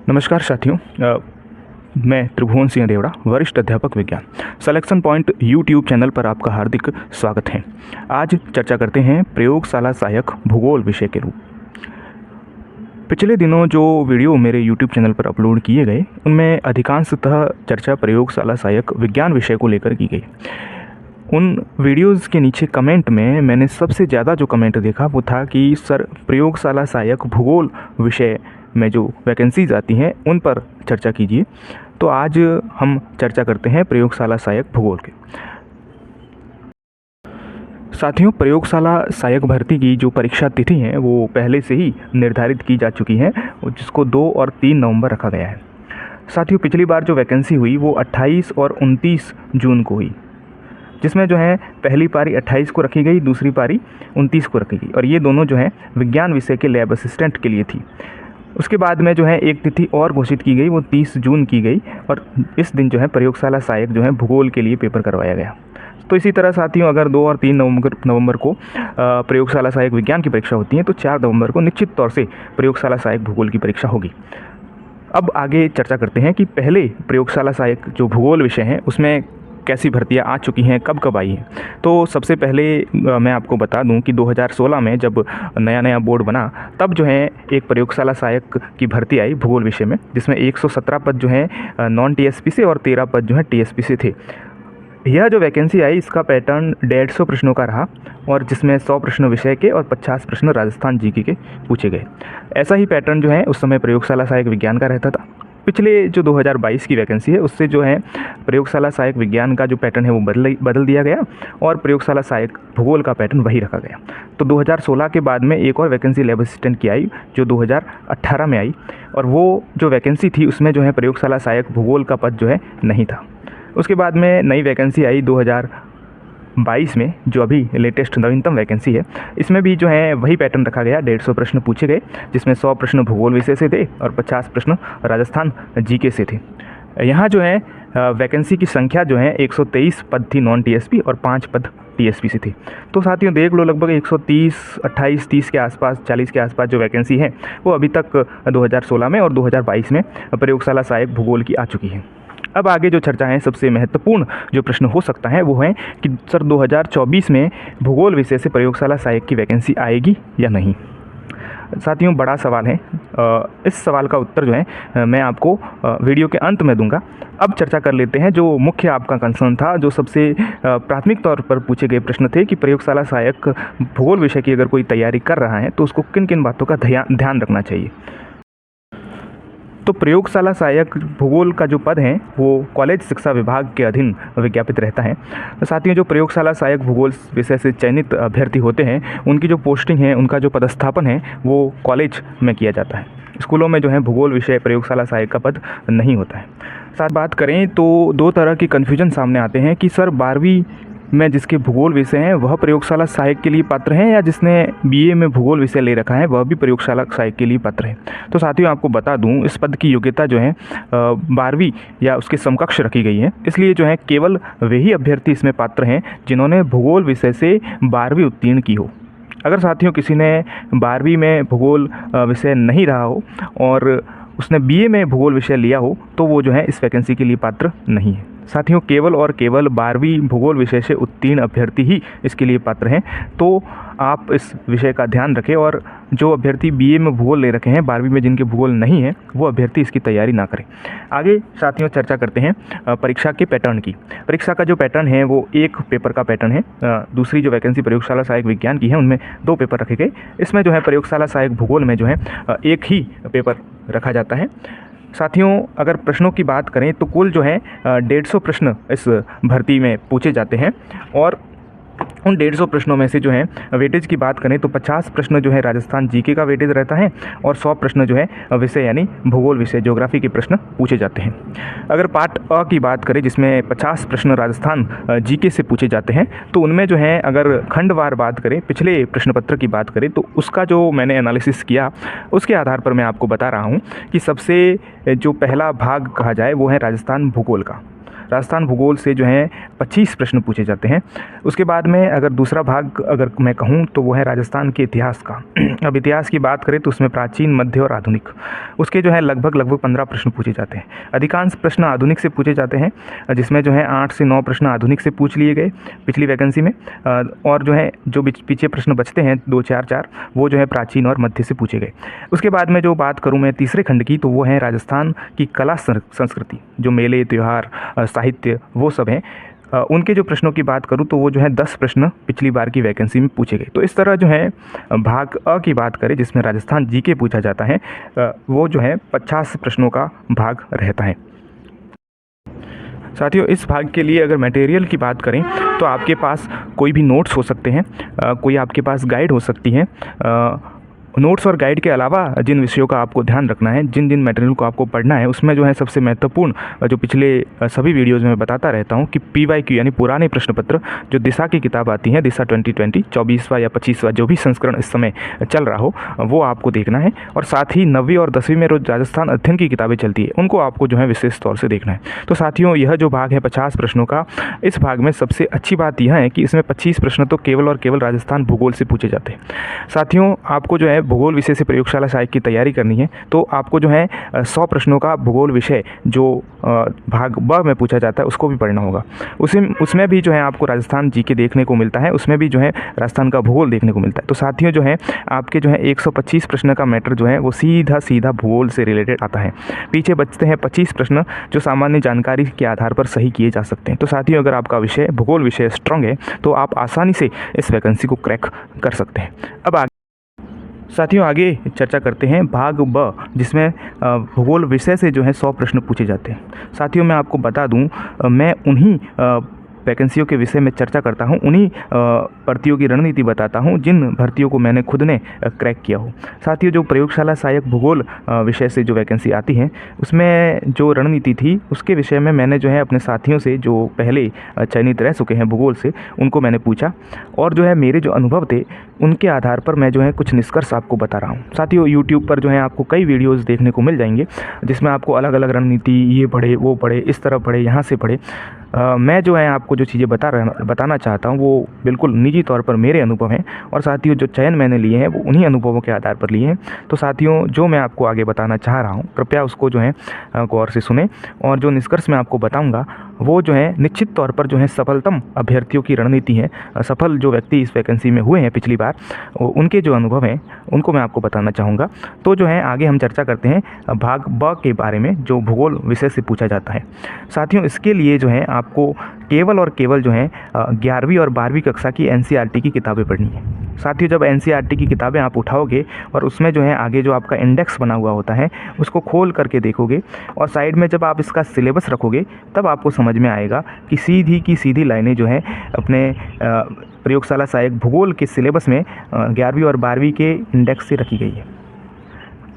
नमस्कार साथियों। मैं त्रिभुवन सिंह देवड़ा, वरिष्ठ अध्यापक विज्ञान, सिलेक्शन पॉइंट यूट्यूब चैनल पर आपका हार्दिक स्वागत है। आज चर्चा करते हैं प्रयोगशाला सहायक भूगोल विषय के रूप। पिछले दिनों जो वीडियो मेरे यूट्यूब चैनल पर अपलोड किए गए उनमें अधिकांशतः चर्चा प्रयोगशाला सहायक विज्ञान विषय को लेकर की गई। उन वीडियोज़ के नीचे कमेंट में मैंने सबसे ज़्यादा जो कमेंट देखा वो था कि सर प्रयोगशाला सहायक भूगोल विषय में जो वैकेंसीज आती हैं उन पर चर्चा कीजिए। तो आज हम चर्चा करते हैं प्रयोगशाला सहायक भूगोल के। साथियों, प्रयोगशाला सहायक भर्ती की जो परीक्षा तिथि है वो पहले से ही निर्धारित की जा चुकी है, जिसको 2 और 3 नवंबर रखा गया है। साथियों, पिछली बार जो वैकेंसी हुई वो 28 और 29 जून को हुई, जिसमें जो है पहली पारी 28 को रखी गई, दूसरी पारी 29 को रखी गई, और ये दोनों जो है विज्ञान विषय के लैब असिस्टेंट के लिए थी। उसके बाद में जो है एक तिथि और घोषित की गई, वो 30 जून की गई, और इस दिन जो है प्रयोगशाला सहायक जो है भूगोल के लिए पेपर करवाया गया। तो इसी तरह साथियों, अगर 2 और 3 नवंबर को प्रयोगशाला सहायक विज्ञान की परीक्षा होती है तो 4 नवंबर को निश्चित तौर से प्रयोगशाला सहायक भूगोल की परीक्षा होगी। अब आगे चर्चा करते हैं कि पहले प्रयोगशाला सहायक जो भूगोल विषय है उसमें कैसी भर्तियां आ चुकी हैं, कब कब आई हैं। तो सबसे पहले मैं आपको बता दूं कि 2016 में जब नया बोर्ड बना तब जो है एक प्रयोगशाला सहायक की भर्ती आई भूगोल विषय में, जिसमें 117 पद जो है नॉन टीएसपी से और 13 पद जो है टीएसपी से थे। यह जो वैकेंसी आई इसका पैटर्न 150 प्रश्नों का रहा, और जिसमें 100 प्रश्न विषय के और 50 प्रश्न राजस्थान जीके के पूछे गए। ऐसा ही पैटर्न जो है उस समय प्रयोगशाला सहायक विज्ञान का रहता था। पिछले जो 2022 की वैकेंसी है उससे जो है प्रयोगशाला सहायक विज्ञान का जो पैटर्न है वो बदल दिया गया, और प्रयोगशाला सहायक भूगोल का पैटर्न वही रखा गया। तो 2016 के बाद में एक और वैकेंसी लैब असिस्टेंट की आई जो 2018 में आई, और वो जो वैकेंसी थी उसमें जो है प्रयोगशाला सहायक भूगोल का पद जो है नहीं था। उसके बाद में नई वैकेंसी आई 2022 में, जो अभी लेटेस्ट नवीनतम वैकेंसी है। इसमें भी जो है वही पैटर्न रखा गया, 150 प्रश्न पूछे गए, जिसमें 100 प्रश्न भूगोल विषय से थे और 50 प्रश्न राजस्थान जीके से थे। यहाँ जो है वैकेंसी की संख्या जो है 123 पद थी नॉन टीएसपी और 5 पद टीएसपी से थी। तो साथियों देख लो, लगभग 130, 28, 30 के आसपास, 40 के आसपास जो वैकेंसी है वो अभी तक 2016 में और 2022 में प्रयोगशाला सहायक भूगोल की आ चुकी है। अब आगे जो चर्चा है, सबसे महत्वपूर्ण जो प्रश्न हो सकता है वो है कि सर 2024 में भूगोल विषय से प्रयोगशाला सहायक की वैकेंसी आएगी या नहीं। साथियों, बड़ा सवाल है। इस सवाल का उत्तर जो है मैं आपको वीडियो के अंत में दूंगा। अब चर्चा कर लेते हैं जो मुख्य आपका कंसर्न था, जो सबसे प्राथमिक तौर पर पूछे गए प्रश्न थे कि प्रयोगशाला सहायक भूगोल विषय की अगर कोई तैयारी कर रहा है तो उसको किन किन बातों का ध्यान रखना चाहिए। तो प्रयोगशाला सहायक भूगोल का जो पद है वो कॉलेज शिक्षा विभाग के अधीन विज्ञापित रहता है। तो साथियों, जो प्रयोगशाला सहायक भूगोल विषय से चयनित अभ्यर्थी होते हैं उनकी जो पोस्टिंग है, उनका जो पदस्थापन है वो कॉलेज में किया जाता है। स्कूलों में जो है भूगोल विषय प्रयोगशाला सहायक का पद नहीं होता है। साथ बात करें तो 2 तरह की कन्फ्यूजन सामने आते हैं कि सर 12वीं में जिसके भूगोल विषय हैं वह प्रयोगशाला सहायक के लिए पात्र हैं, या जिसने बीए में भूगोल विषय ले रखा है वह भी प्रयोगशाला सहायक के लिए पात्र है। तो साथियों, आपको बता दूं इस पद की योग्यता जो है 12वीं या उसके समकक्ष रखी गई है। इसलिए जो है केवल वे ही अभ्यर्थी इसमें पात्र हैं जिन्होंने भूगोल विषय से 12वीं उत्तीर्ण की हो। अगर साथियों किसी ने 12वीं में भूगोल विषय नहीं रहा हो और उसने बीए में भूगोल विषय लिया हो तो वो जो है इस वैकेंसी के लिए पात्र नहीं है। साथियों, केवल और केवल 12वीं भूगोल विषय से उत्तीर्ण अभ्यर्थी ही इसके लिए पात्र हैं। तो आप इस विषय का ध्यान रखें, और जो अभ्यर्थी बीए में भूगोल ले रखे हैं, 12वीं में जिनके भूगोल नहीं है, वो अभ्यर्थी इसकी तैयारी ना करें। आगे साथियों चर्चा करते हैं परीक्षा के पैटर्न की। परीक्षा का जो पैटर्न है वो एक पेपर का पैटर्न है। दूसरी जो वैकेंसी प्रयोगशाला सहायक विज्ञान की है उनमें 2 पेपर रखे गए। इसमें जो है प्रयोगशाला सहायक भूगोल में जो है एक ही पेपर रखा जाता है। साथियों, अगर प्रश्नों की बात करें तो कुल जो है 150 प्रश्न इस भर्ती में पूछे जाते हैं, और उन 150 प्रश्नों में से जो है वेटेज की बात करें तो 50 प्रश्न जो है राजस्थान जीके का वेटेज रहता है, और 100 प्रश्न जो है विषय यानी भूगोल विषय ज्योग्राफी के प्रश्न पूछे जाते हैं। अगर पार्ट अ की बात करें जिसमें 50 प्रश्न राजस्थान जीके से पूछे जाते हैं, तो उनमें जो है अगर खंडवार बात करें, पिछले प्रश्न पत्र की बात करें, तो उसका जो मैंने एनालिसिस किया उसके आधार पर मैं आपको बता रहा हूँ कि सबसे जो पहला भाग कहा जाए वो है राजस्थान भूगोल का। राजस्थान भूगोल से जो है 25 प्रश्न पूछे जाते हैं। उसके बाद में अगर दूसरा भाग अगर मैं कहूँ तो वो है राजस्थान के इतिहास का। अब इतिहास की बात करें तो उसमें प्राचीन, मध्य और आधुनिक, उसके जो है लगभग 15 प्रश्न पूछे जाते हैं। अधिकांश प्रश्न आधुनिक से पूछे जाते हैं, जिसमें जो है 8 से 9 प्रश्न आधुनिक से पूछ लिए गए पिछली वैकेंसी में, और जो है जो पीछे प्रश्न बचते हैं 2, 4, 4 वो जो है प्राचीन और मध्य से पूछे गए। उसके बाद में जो बात करूं मैं तीसरे खंड की, तो वो है राजस्थान की कला संस्कृति, जो मेले, त्यौहार, साहित्य, वो सब हैं। उनके जो प्रश्नों की बात करूं तो वो जो है 10 प्रश्न पिछली बार की वैकेंसी में पूछे गए। तो इस तरह जो है भाग अ की बात करें, जिसमें राजस्थान जीके पूछा जाता है, वो जो है 50 प्रश्नों का भाग रहता है। साथियों, इस भाग के लिए अगर मटेरियल की बात करें तो आपके पास कोई भी नोट्स हो सकते हैं, कोई आपके पास गाइड हो सकती है। नोट्स और गाइड के अलावा जिन विषयों का आपको ध्यान रखना है, जिन जिन मटेरियल को आपको पढ़ना है, उसमें जो है सबसे महत्वपूर्ण जो पिछले सभी वीडियोज़ में बताता रहता हूँ कि PYQ यानी पुराने प्रश्न पत्र, जो दिशा की किताब आती है, दिशा 2020 24वां या 25वां जो भी संस्करण इस समय चल रहा हो, वो आपको देखना है। और साथ ही 9वीं और 10वीं में रोज राजस्थान अध्ययन की किताबें चलती है, उनको आपको जो है विशेष तौर से देखना है। तो साथियों, यह जो भाग है 50 प्रश्नों का, इस भाग में सबसे अच्छी बात यह है कि इसमें 25 प्रश्न तो केवल और केवल राजस्थान भूगोल से पूछे जाते हैं। साथियों, आपको जो है भूगोल विषय से प्रयोगशाला सहायक की तैयारी करनी है, तो आपको जो है 100 प्रश्नों का भूगोल विषय जो भाग ब में पूछा जाता है उसको भी पढ़ना होगा। उसमें भी जो है आपको राजस्थान जीके देखने को मिलता है, उसमें भी जो है राजस्थान का भूगोल देखने को मिलता है। तो साथियों, जो है आपके जो है 125 प्रश्न का मैटर जो है वो सीधा भूगोल से रिलेटेड आता है। पीछे बचते हैं 25 प्रश्न जो सामान्य जानकारी के आधार पर सही किए जा सकते हैं। तो साथियों, अगर आपका विषय भूगोल विषय स्ट्रांग है तो आप आसानी से इस वैकेंसी को क्रैक कर सकते हैं। अब साथियों, आगे चर्चा करते हैं भाग ब, जिसमें भूगोल विषय से जो है 100 प्रश्न पूछे जाते हैं। साथियों, मैं आपको बता दूं, मैं उन्हीं वैकेंसियों के विषय में चर्चा करता हूं, उन्हीं भर्तियों की रणनीति बताता हूं जिन भर्तियों को मैंने खुद ने क्रैक किया हो। साथियों, जो प्रयोगशाला सहायक भूगोल विषय से जो वैकेंसी आती है, उसमें जो रणनीति थी उसके विषय में मैंने जो है अपने साथियों से जो पहले चयनित रह चुके हैं भूगोल से, उनको मैंने पूछा, और जो है मेरे जो अनुभव थे उनके आधार पर मैं जो है कुछ निष्कर्ष आपको बता रहा हूँ। साथियों, यूट्यूब पर जो है आपको कई वीडियोज़ देखने को मिल जाएंगे जिसमें आपको अलग अलग रणनीति, ये पढ़े, वो पढ़े, इस तरह पढ़े, यहाँ से पढ़े। मैं जो है आपको जो चीज़ें बताना चाहता हूँ वो बिल्कुल निजी तौर पर मेरे अनुभव हैं, और साथियों जो चयन मैंने लिए हैं वो उन्हीं अनुभवों के आधार पर लिए हैं। तो साथियों, जो मैं आपको आगे बताना चाह रहा हूँ कृपया उसको जो है गौर से सुने, और जो निष्कर्ष मैं आपको बताऊँगा वो जो है निश्चित तौर पर जो है सफलतम अभ्यर्थियों की रणनीति है। सफल जो व्यक्ति इस वैकेंसी में हुए हैं पिछली बार, उनके जो अनुभव हैं उनको मैं आपको बताना चाहूँगा। तो जो है आगे हम चर्चा करते हैं भाग ब के बारे में, जो भूगोल विषय से पूछा जाता है। साथियों, इसके लिए जो है आपको केवल और केवल जो है 11वीं और 12वीं कक्षा की NCERT की किताबें पढ़नी है। साथियों, जब NCERT की किताबें आप उठाओगे और उसमें जो है आगे जो आपका इंडेक्स बना हुआ होता है उसको खोल करके देखोगे, और साइड में जब आप इसका सिलेबस रखोगे तब आपको समझ में आएगा कि सीधी की सीधी लाइनें जो है अपने प्रयोगशाला सहायक भूगोल के सिलेबस में 11वीं और 12वीं के इंडेक्स से रखी गई है।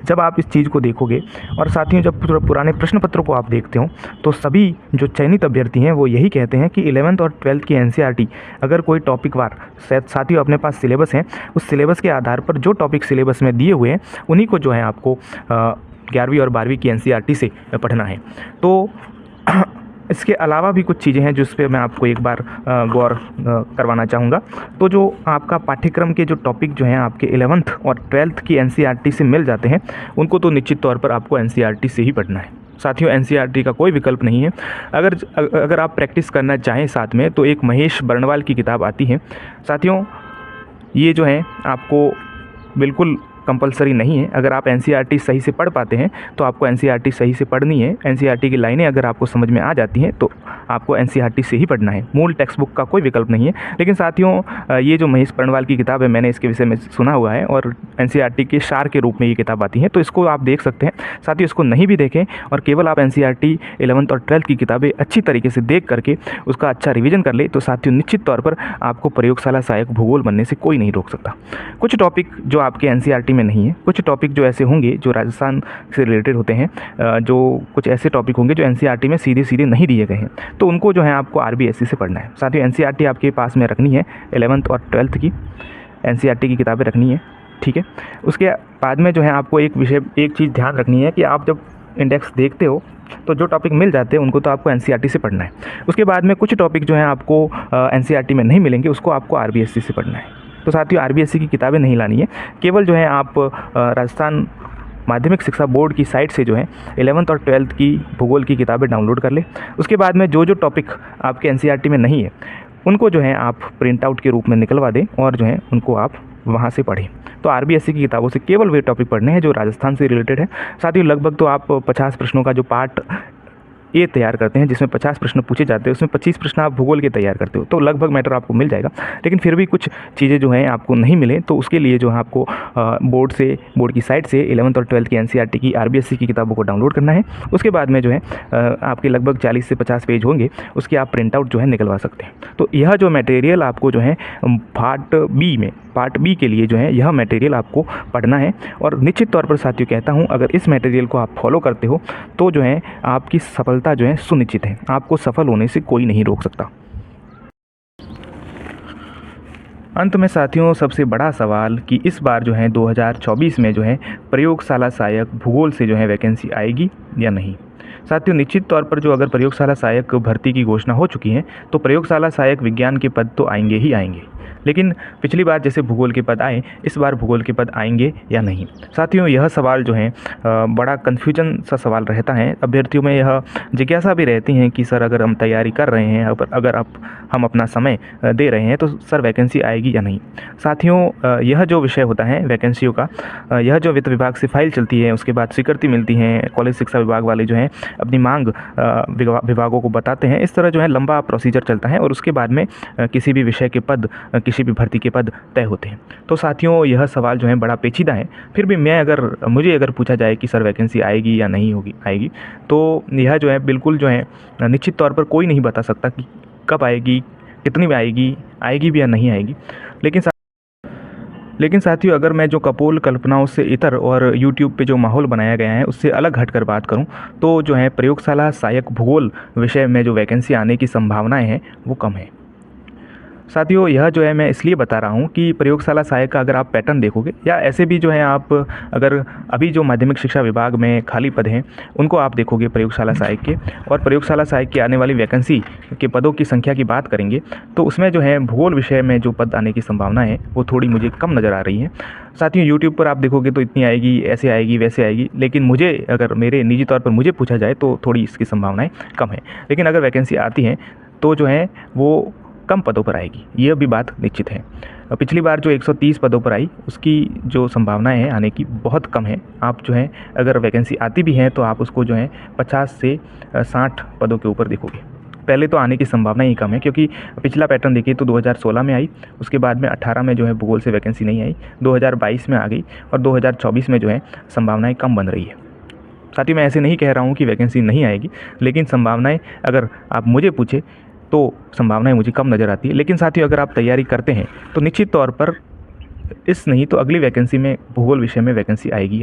जब आप इस चीज़ को देखोगे, और साथियों जब पुराने प्रश्न पत्रों को आप देखते हो, तो सभी जो चयनित अभ्यर्थी हैं वो यही कहते हैं कि 11th और 12th की NCERT अगर कोई टॉपिक वार साथियों अपने पास सिलेबस है, उस सिलेबस के आधार पर जो टॉपिक सिलेबस में दिए हुए हैं उन्हीं को जो है आपको 11वीं और 12वीं की NCERT से पढ़ना है। तो इसके अलावा भी कुछ चीज़ें हैं जिस पे मैं आपको एक बार गौर करवाना चाहूँगा। तो जो आपका पाठ्यक्रम के जो टॉपिक जो हैं आपके 11th और 12th की NCERT से मिल जाते हैं, उनको तो निश्चित तौर पर आपको NCERT से ही पढ़ना है। साथियों, NCERT का कोई विकल्प नहीं है। अगर आप प्रैक्टिस करना चाहें साथ में, तो एक महेश बर्णवाल की किताब आती है। साथियों, ये जो है आपको बिल्कुल कंपलसरी नहीं है। अगर आप NCERT सही से पढ़ पाते हैं तो आपको NCERT सही से पढ़नी है। NCERT की लाइनें अगर आपको समझ में आ जाती हैं तो आपको NCERT से ही पढ़ना है। मूल टेक्स्ट बुक का कोई विकल्प नहीं है। लेकिन साथियों, ये जो महेश बर्णवाल की किताब है, मैंने इसके विषय में सुना हुआ है, और NCERT के सार के रूप में ये किताब आती है, तो इसको आप देख सकते हैं। साथियों, इसको नहीं भी देखें और केवल आप NCERT 11th और 12th की किताबें अच्छी तरीके से देख करके उसका अच्छा रिविजन कर ले, तो साथियों निश्चित तौर पर आपको प्रयोगशाला सहायक भूगोल बनने से कोई नहीं रोक सकता। कुछ टॉपिक जो आपके NCERT में नहीं है, कुछ टॉपिक जो ऐसे होंगे जो राजस्थान से रिलेटेड होते हैं, जो कुछ ऐसे टॉपिक होंगे जो NCERT में सीधे सीधे नहीं दिए गए हैं, तो उनको जो है आपको RBSE से पढ़ना है। साथियों, NCERT आपके पास में रखनी है, 11th और 12th की NCERT की किताबें रखनी है, ठीक है। उसके बाद में जो है आपको एक चीज़ ध्यान रखनी है कि आप जब इंडेक्स देखते हो तो जो टॉपिक मिल जाते हैं उनको तो आपको एनसीईआरटी से पढ़ना है। उसके बाद में कुछ टॉपिक जो हैं आपको एनसीईआरटी में नहीं मिलेंगे, उसको आपको आरबीएससी से पढ़ना है। तो साथियों आरबीएससी की किताबें नहीं लानी है, केवल जो है आप राजस्थान माध्यमिक शिक्षा बोर्ड की साइट से जो है 11th और 12th की भूगोल की किताबें डाउनलोड कर ले। उसके बाद में जो जो टॉपिक आपके एनसीईआरटी में नहीं है उनको जो है आप प्रिंट आउट के रूप में निकलवा दें और जो है उनको आप वहाँ से पढ़ें। तो आरबीएससी की किताबों से केवल वे टॉपिक पढ़ने हैं जो राजस्थान से रिलेटेड है। साथ ही लगभग तो आप 50 प्रश्नों का जो पार्ट ये तैयार करते हैं जिसमें 50 प्रश्न पूछे जाते हैं, उसमें 25 प्रश्न आप भूगोल के तैयार करते हो, तो लगभग मैटर आपको मिल जाएगा। लेकिन फिर भी कुछ चीज़ें जो हैं आपको नहीं मिले तो उसके लिए जो है आपको बोर्ड की साइट से 11th और 12th की एनसीईआरटी की आरबीएससी की किताबों को डाउनलोड करना है। उसके बाद में जो है आपके लगभग 40 से 50 पेज होंगे, उसके आप प्रिंट आउट जो है निकलवा सकते हैं। तो यह जो मटेरियल आपको जो है पार्ट बी के लिए जो है यह मटेरियल आपको पढ़ना है। और निश्चित तौर पर साथियों कहता हूँ, अगर इस मटेरियल को आप फॉलो करते हो तो जो है आपकी सफलता जो है सुनिश्चित है, आपको सफल होने से कोई नहीं रोक सकता। अंत में साथियों सबसे बड़ा सवाल कि इस बार जो है 2024 में जो है प्रयोगशाला सहायक भूगोल से जो है वैकेंसी आएगी या नहीं। साथियों निश्चित तौर पर जो अगर प्रयोगशाला सहायक भर्ती की घोषणा हो चुकी है तो प्रयोगशाला सहायक विज्ञान के पद तो आएंगे ही आएंगे, लेकिन पिछली बार जैसे भूगोल के पद आए इस बार भूगोल के पद आएंगे या नहीं। साथियों यह सवाल जो है बड़ा कन्फ्यूजन सा सवाल रहता है। अभ्यर्थियों में यह जिज्ञासा भी रहती है कि सर अगर हम तैयारी कर रहे हैं, अगर हम अपना समय दे रहे हैं तो सर वैकेंसी आएगी या नहीं। साथियों यह जो विषय होता है वैकेंसियों का, यह जो वित्त विभाग से फाइल चलती है, उसके बाद स्वीकृति मिलती है, कॉलेज शिक्षा विभाग वाले जो हैं अपनी मांग विभागों को बताते हैं, इस तरह जो है लंबा प्रोसीजर चलता है और उसके बाद में किसी भी विषय के पद, किसी भी भर्ती के पद तय होते हैं। तो साथियों यह सवाल जो है बड़ा पेचीदा है। फिर भी मुझे अगर पूछा जाए कि सर वैकेंसी आएगी या नहीं आएगी, तो यह जो है बिल्कुल जो है निश्चित तौर पर कोई नहीं बता सकता कि कब आएगी, कितनी में आएगी भी या नहीं आएगी। लेकिन साथियों अगर मैं जो कपोल कल्पनाओं से इतर और यूट्यूब पे जो माहौल बनाया गया है उससे अलग हटकर बात करूं तो जो है प्रयोगशाला सहायक भूगोल विषय में जो वैकेंसी आने की संभावनाएं हैं वो कम है। साथियों यह जो है मैं इसलिए बता रहा हूँ कि प्रयोगशाला सहायक का अगर आप पैटर्न देखोगे या ऐसे भी जो है आप अगर अभी जो माध्यमिक शिक्षा विभाग में खाली पद हैं उनको आप देखोगे प्रयोगशाला सहायक के, और प्रयोगशाला सहायक की आने वाली वैकेंसी के पदों की संख्या की बात करेंगे तो उसमें जो है भूगोल विषय में जो पद आने की संभावना है वो थोड़ी मुझे कम नज़र आ रही है। साथियों यूट्यूब पर आप देखोगे तो इतनी आएगी, ऐसे आएगी, वैसे आएगी, लेकिन मुझे अगर मेरे निजी तौर पर मुझे पूछा जाए तो थोड़ी इसकी संभावनाएँ कम है। लेकिन अगर वैकेंसी आती हैं तो जो है वो कम पदों पर आएगी, यह भी बात निश्चित है। पिछली बार जो 130 पदों पर आई उसकी जो संभावनाएं हैं आने की बहुत कम है। आप जो है अगर वैकेंसी आती भी है तो आप उसको जो है 50 से 60 पदों के ऊपर देखोगे। पहले तो आने की संभावना ही कम है, क्योंकि पिछला पैटर्न देखिए तो 2016 में आई, उसके बाद में 18 में जो है भूगोल से वैकेंसी नहीं आई, 2022 में आ गई और 2024 में जो है संभावनाएँ कम बन रही है। साथ ही मैं ऐसे नहीं कह रहा हूँ कि वैकेंसी नहीं आएगी, लेकिन संभावनाएँ अगर आप मुझे पूछे तो संभावनाएं मुझे कम नज़र आती है। लेकिन साथियों अगर आप तैयारी करते हैं तो निश्चित तौर पर इस नहीं तो अगली वैकेंसी में भूगोल विषय में वैकेंसी आएगी।